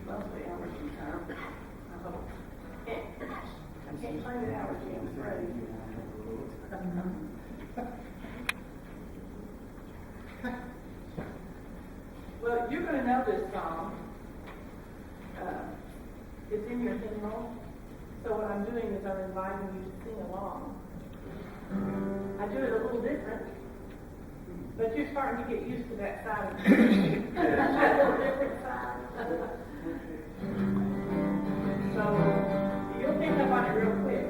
mostly allergy time. I hope. I can't find an allergy, I'm afraid. Well, you're going to know this song. It's in your hymnal. So what I'm doing is I'm inviting you to sing along. I do it a little different, but you're starting to get used to that side of me. That little different side. So you'll pick up on it real quick.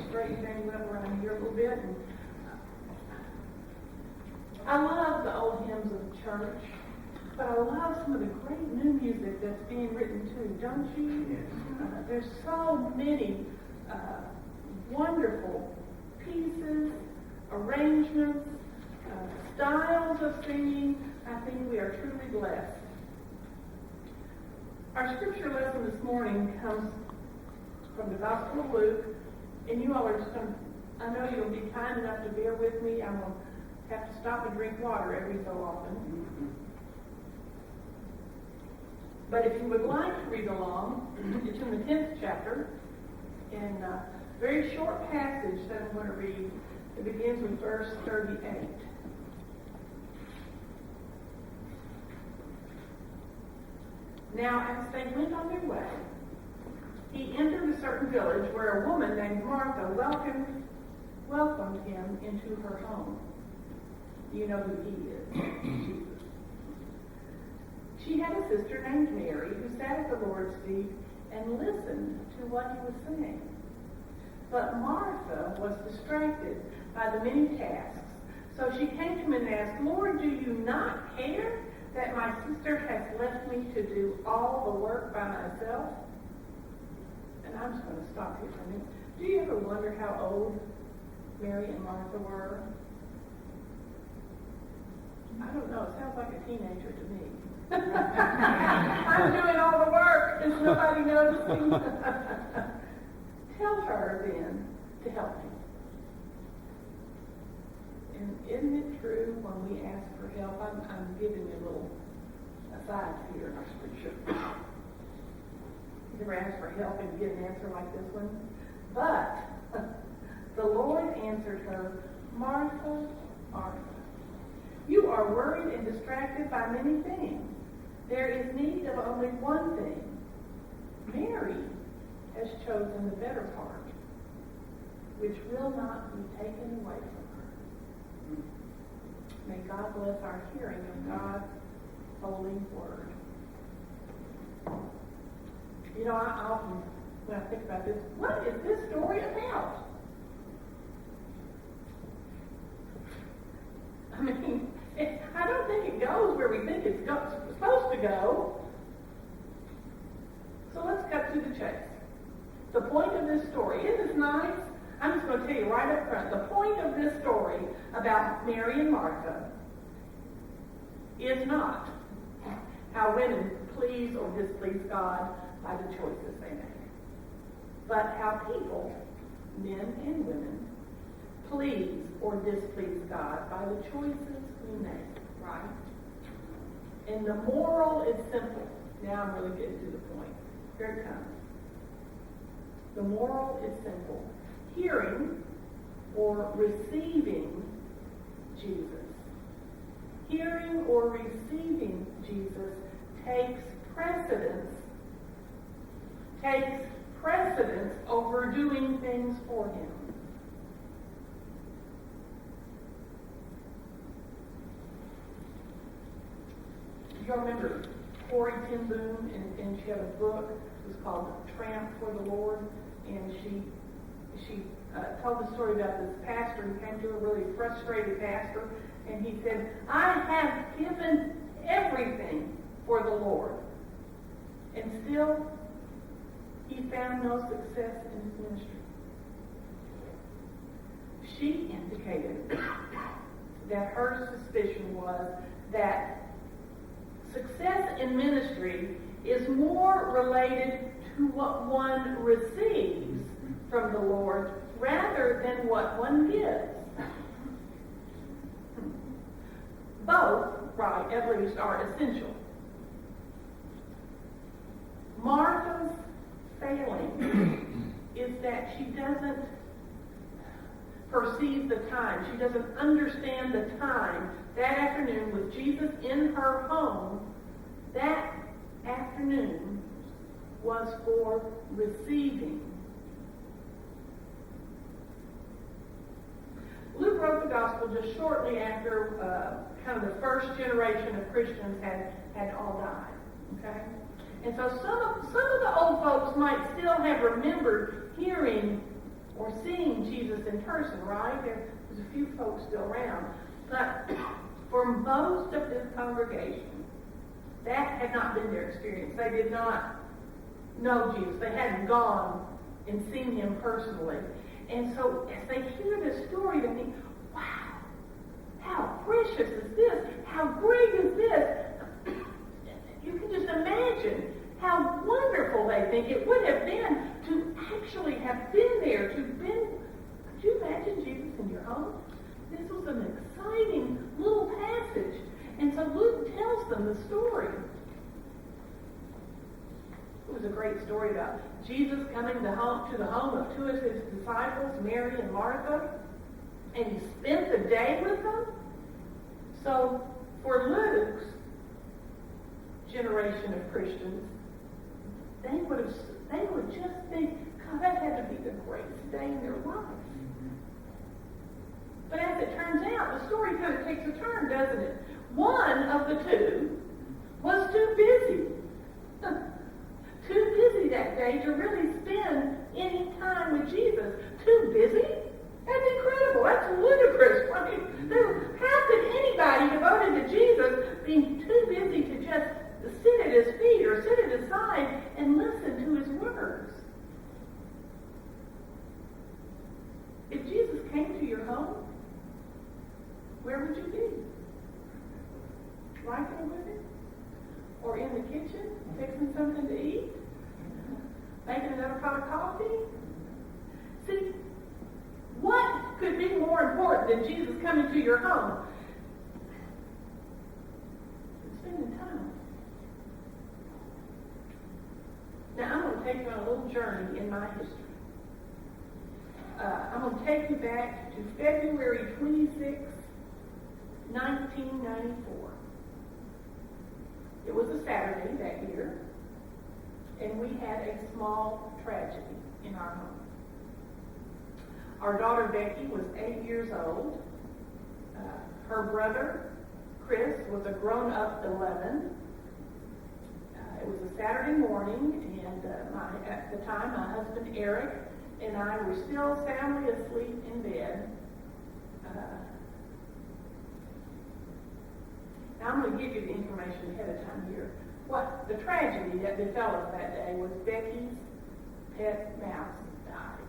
Straighten things up around here a little bit. And I love the old hymns of the church, but I love some of the great new music that's being written too, don't you? Yes. There's so many wonderful pieces, arrangements, styles of singing. I think we are truly blessed. Our scripture lesson this morning comes from the Gospel of Luke, and you all are just going to, I know you'll be kind enough to bear with me. I'm going to have to stop and drink water every so often. But if you would like to read along, it's in the 10th chapter, and a very short passage that I'm going to read. It begins with verse 38. Now, as they went on their way, he entered a certain village where a woman named Martha welcomed him into her home. You know who he is, Jesus. She had a sister named Mary who sat at the Lord's feet and listened to what he was saying. But Martha was distracted by the many tasks. So she came to him and asked, Lord, do you not care that my sister has left me to do all the work by myself? And I'm just going to stop here for a minute. Do you ever wonder how old Mary and Martha were? I don't know. It sounds like a teenager to me. I'm doing all the work. Is nobody noticing? Tell her then to help me. And isn't it true when we ask for help? I'm giving you a little aside here in our scripture. You ever ask for help and get an answer like this one? But the Lord answered her, Martha, Martha, you are worried and distracted by many things. There is need of only one thing. Mary has chosen the better part, which will not be taken away from her. May God bless our hearing of God's holy word. You know, I often, when I think about this, what is this story about? I mean, I don't think it goes where we think it's supposed to go. So let's cut to the chase. The point of this story, isn't this nice? I'm just going to tell you right up front. The point of this story about Mary and Martha is not how women please or displease God by the choices they make, but how people, men and women, please or displease God by the choices we make, right? And the moral is simple. Now I'm really getting to the point. Here it comes. The moral is simple. Hearing or receiving Jesus. Hearing or receiving Jesus takes precedence over doing things for him. You remember Corrie ten Boom, and she had a book. It was called Tramp for the Lord, and she told the story about this pastor who came to a really frustrated pastor, and he said, I have given everything for the Lord, and still he found no success in his ministry. She indicated that her suspicion was that success in ministry is more related to what one receives from the Lord rather than what one gives. Both, right, at least, are essential. Martha's failing is that she doesn't perceive the time. She doesn't understand the time. That afternoon, with Jesus in her home, that afternoon was for receiving. Luke wrote the gospel just shortly after kind of the first generation of Christians had all died. Okay? And so some of the old folks might still have remembered hearing or seeing Jesus in person, right? There's a few folks still around. But for most of this congregation, that had not been their experience. They did not know Jesus. They hadn't gone and seen him personally. And so as they hear this story, they think, wow, how precious is this? How great is this? You can just imagine how wonderful they think it would have been to actually have been there, could you imagine Jesus in your home? This was an exciting little passage. And so Luke tells them the story. It was a great story about Jesus coming to the home of two of his disciples, Mary and Martha, and he spent the day with them. So for Luke's generation of Christians, they would just think, God, that had to be the greatest day in their life. But as it turns out, the story kind of takes a turn, doesn't it? One of the two was too busy. Too busy that day to really spend any time with Jesus. Too busy? That's incredible. That's ludicrous, right? How could anybody devoted to Jesus be too busy to just sit at his feet or sit at his side and listen to his words? If Jesus came to your home, where would you be? Right there with him? Or in the kitchen, fixing something to eat? Making another pot of coffee? See, what could be more important than Jesus coming to your home? Spending time. Now, I'm going to take you on a little journey in my history. I'm going to take you back to February 26, 1994. It was a Saturday that year, and we had a small tragedy in our home. Our daughter Becky was 8 years old. Her brother, Chris, was a grown-up 11. It was a Saturday morning, and at the time, my husband Eric and I were still soundly asleep in bed. Now I'm going to give you the information ahead of time here. What the tragedy that befell us that day was Becky's pet mouse died.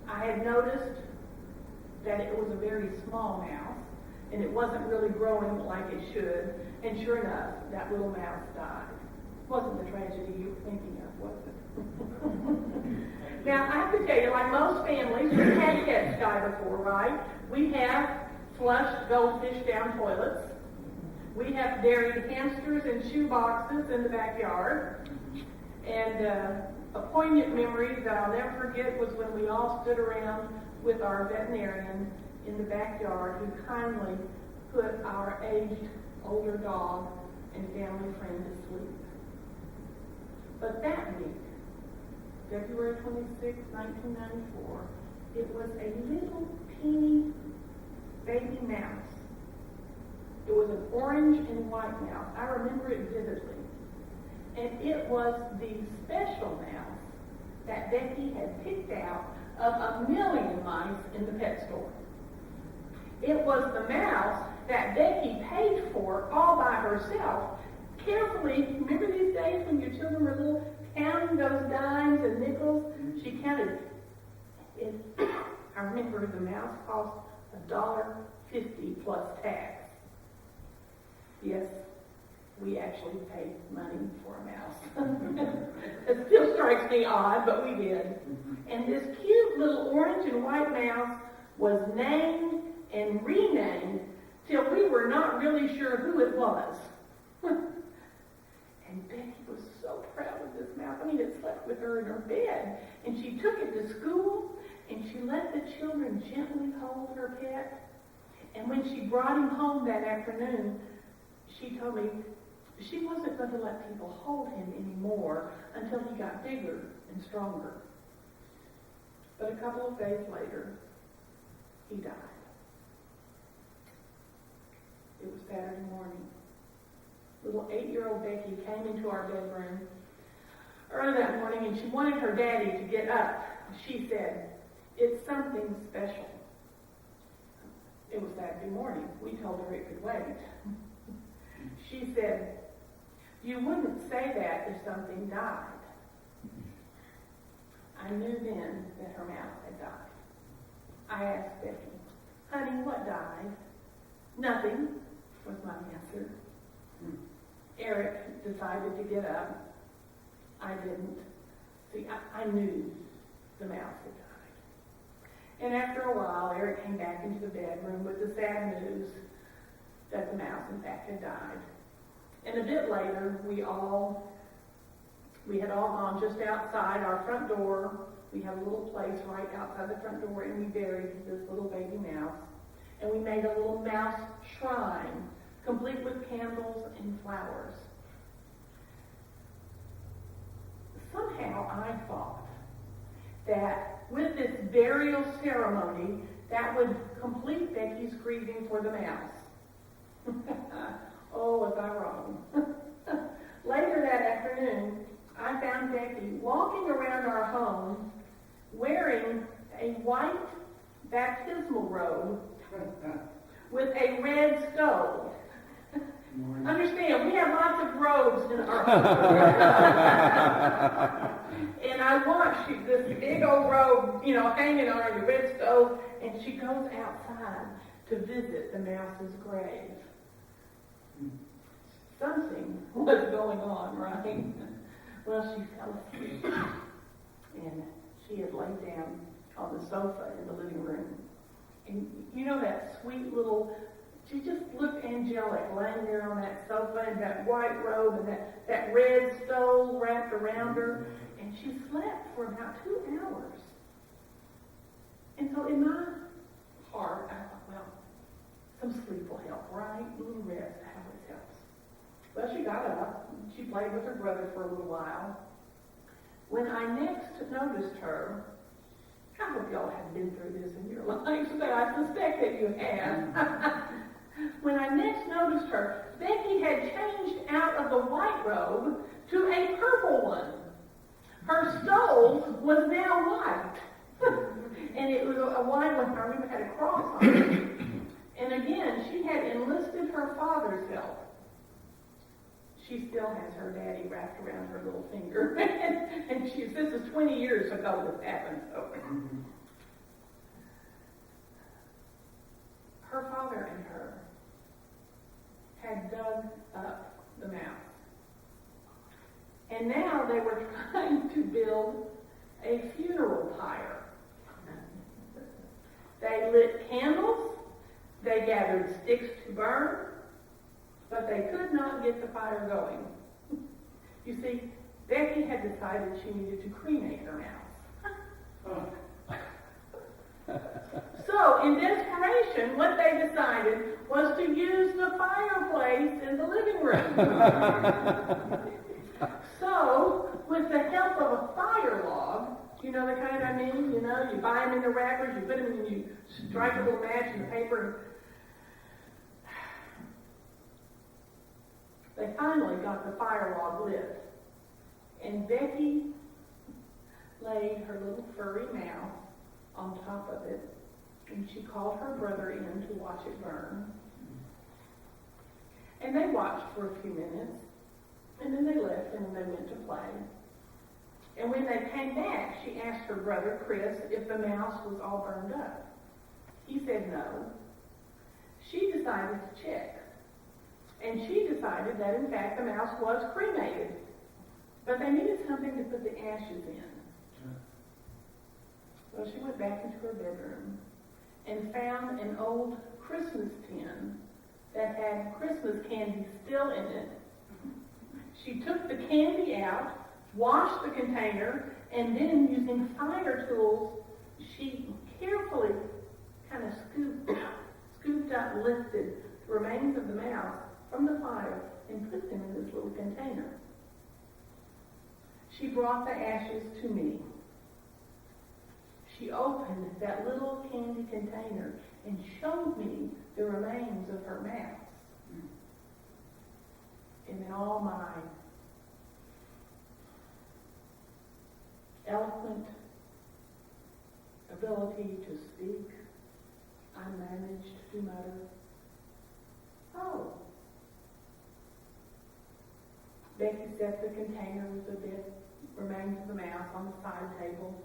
I had noticed that it was a very small mouse, and it wasn't really growing like it should, and sure enough, that little mouse died. Wasn't the tragedy you were thinking of, was it? Now, I have to tell you, like most families, we've had pets die before, right? We have flushed goldfish down toilets. We have buried hamsters in shoe boxes in the backyard. And a poignant memory that I'll never forget was when we all stood around with our veterinarian in the backyard who kindly put our aged older dog and family friend to sleep. But that week, February 26, 1994, it was a little teeny baby mouse. It was an orange and white mouse. I remember it vividly. And it was the special mouse that Becky had picked out of a million mice in the pet store. It was the mouse that Becky paid for all by herself. Carefully, remember these days when your children were little, counting those dimes and nickels? She counted it. I remember the mouse cost $1.50 plus tax. Yes, we actually paid money for a mouse. It still strikes me odd, but we did. And this cute little orange and white mouse was named and renamed till we were not really sure who it was. And Becky was so proud of this mouse. I mean, it slept with her in her bed. And she took it to school, and she let the children gently hold her pet. And when she brought him home that afternoon, she told me she wasn't going to let people hold him anymore until he got bigger and stronger. But a couple of days later, he died. It was Saturday morning. Little 8-year-old Becky came into our bedroom early that morning, and she wanted her daddy to get up. She said, "It's something special." It was Saturday morning. We told her it could wait. She said, "You wouldn't say that if something died." I knew then that her mouse had died. I asked Becky, "Honey, what died?" "Nothing," was my answer. Eric decided to get up. I didn't. See, I knew the mouse had died. And after a while, Eric came back into the bedroom with the sad news that the mouse, in fact, had died. And a bit later, we had all gone just outside our front door. We have a little place right outside the front door, and we buried this little baby mouse. And we made a little mouse shrine, complete with candles and flowers. somehow I thought that with this burial ceremony, that would complete Becky's grieving for the mouse. Oh, was I wrong. Later that afternoon, I found Becky walking around our home wearing a white baptismal robe with a red stole. Understand, we have lots of robes in our home. And I watched this big old robe, hanging on her, the red stove, and she goes outside to visit the mouse's grave. Something was going on, right? Well, she fell asleep, and she had laid down on the sofa in the living room. And that sweet little, she just looked angelic laying there on that sofa in that white robe and that red stole wrapped around her. And she slept for about 2 hours. And so in my heart, I thought, well, some sleep will help, right? A little rest always helps. Well, she got up. She played with her brother for a little while. When I next noticed her, I hope y'all have been through this in your lives, but I suspect that you have. When I next noticed her, Becky had changed out of the white robe to a purple one. Her stole was now white. And it was a white one, I remember, had a cross on it. And again, she had enlisted her father's help. She still has her daddy wrapped around her little finger. And this is 20 years ago this happened. So. Her father and her had dug up the mouse. And now they were trying to build a funeral pyre. They lit candles, they gathered sticks to burn, but they could not get the fire going. You see, Becky had decided she needed to cremate her mouse. So, in desperation, what they decided was to use the fireplace in the living room. So, with the help of a fire log, you know the kind I mean? You buy them in the wrappers, you put them in, you strike a little match in the paper. They finally got the fire log lit. And Becky laid her little furry mouse on top of it, and she called her brother in to watch it burn. And they watched for a few minutes, and then they left, and then they went to play. And when they came back, she asked her brother, Chris, if the mouse was all burned up. He said no. She decided to check. And she decided that, in fact, the mouse was cremated. But they needed something to put the ashes in. Well, she went back into her bedroom and found an old Christmas tin that had Christmas candy still in it. She took the candy out, washed the container, and then, using fire tools, she carefully kind of scooped up, lifted the remains of the mouse from the fire and put them in this little container. She brought the ashes to me. She opened that little candy container and showed me the remains of her mouse. And in all my eloquent ability to speak, I managed to mutter, "Oh." Becky set the container with the dead remains of the mouse on the side table.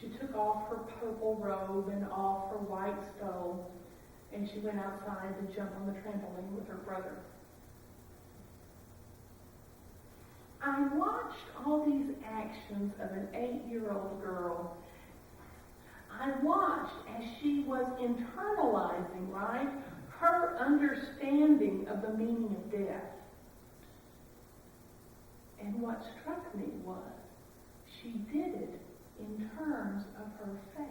She took off her purple robe and off her white stole, and she went outside to jump on the trampoline with her brother. I watched all these actions of an 8-year-old girl. I watched as she was internalizing, right, her understanding of the meaning of death. And what struck me was she did it in terms of her faith.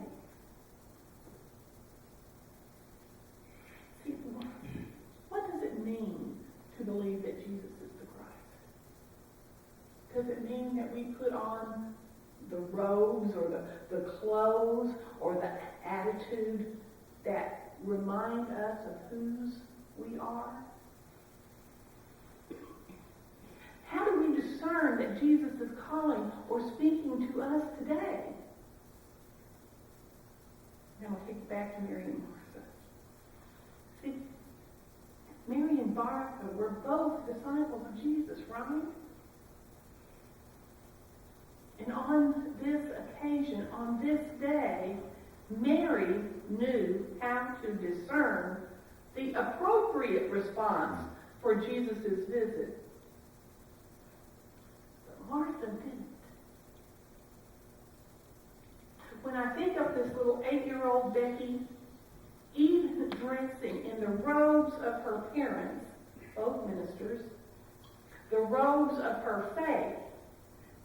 See, what does it mean to believe that Jesus is the Christ? Does it mean that we put on robes or the clothes or the attitude that remind us of whose we are? How do we discern that Jesus is calling or speaking to us today? Now I'll take it back to Mary and Martha. See, Mary and Martha were both disciples of Jesus, right? And on this occasion, on this day, Mary knew how to discern the appropriate response for Jesus' visit. But Martha didn't. When I think of this little 8-year-old Becky, even dressing in the robes of her parents, both ministers, the robes of her faith,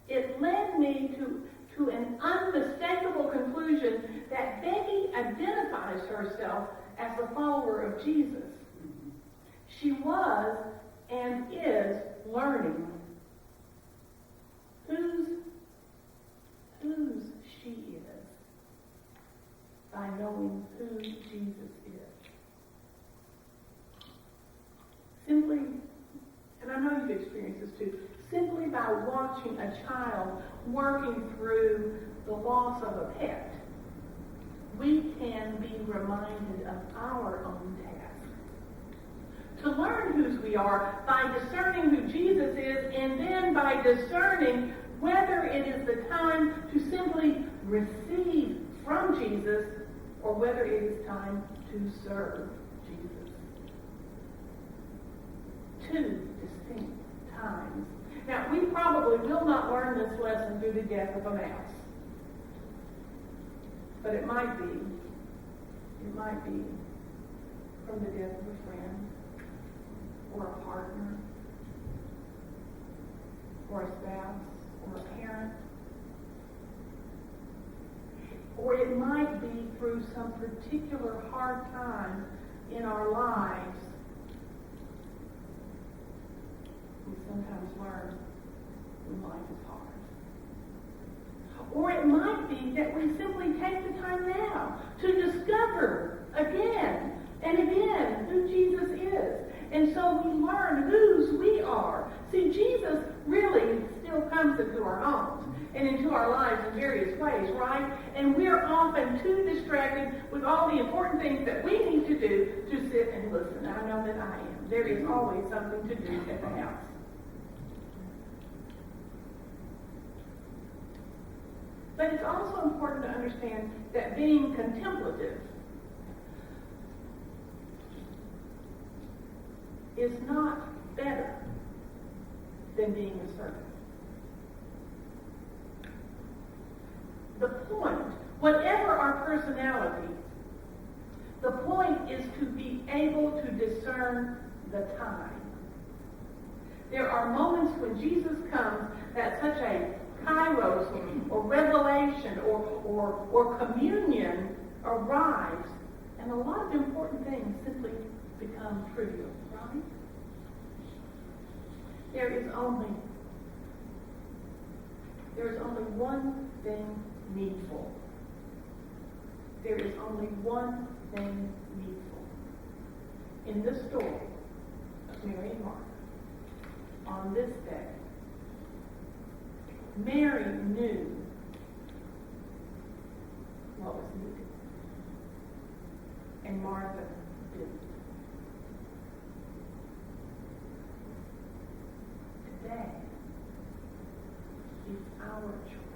it led me to an unmistakable conclusion that Becky identifies herself as a follower of Jesus. She was and is learning whose she is by knowing who Jesus is. Simply, and I know you've experienced this too, simply by watching a child working through the loss of a pet, we can be reminded of our own task. To learn whose we are by discerning who Jesus is, and then by discerning whether it is the time to simply receive from Jesus or whether it is time to serve Jesus. Two distinct times. Now, we probably will not learn this lesson through the death of a mouse. But it might be from the death of a friend, or a partner, or a spouse, or a parent. Or it might be through some particular hard time in our lives. We sometimes learn when life is hard. Or it might be that we simply take the time now to discover again and again who Jesus is. And so we learn whose we are. See, Jesus really still comes into our homes and into our lives in various ways, right? And we're often too distracted with all the important things that we need to do to sit and listen. I know that I am. There is always something to do at the house. But it's also important to understand that being contemplative is not better than being assertive. The point, whatever our personality, the point is to be able to discern the time. There are moments when Jesus comes that such a kairos or revelation or communion arrives, and a lot of important things simply become trivial, right? There is only one thing needful. There is only one thing needful. In this story of Mary and Martha, on this day, Mary knew what was needed, and Martha didn't. Today is our choice.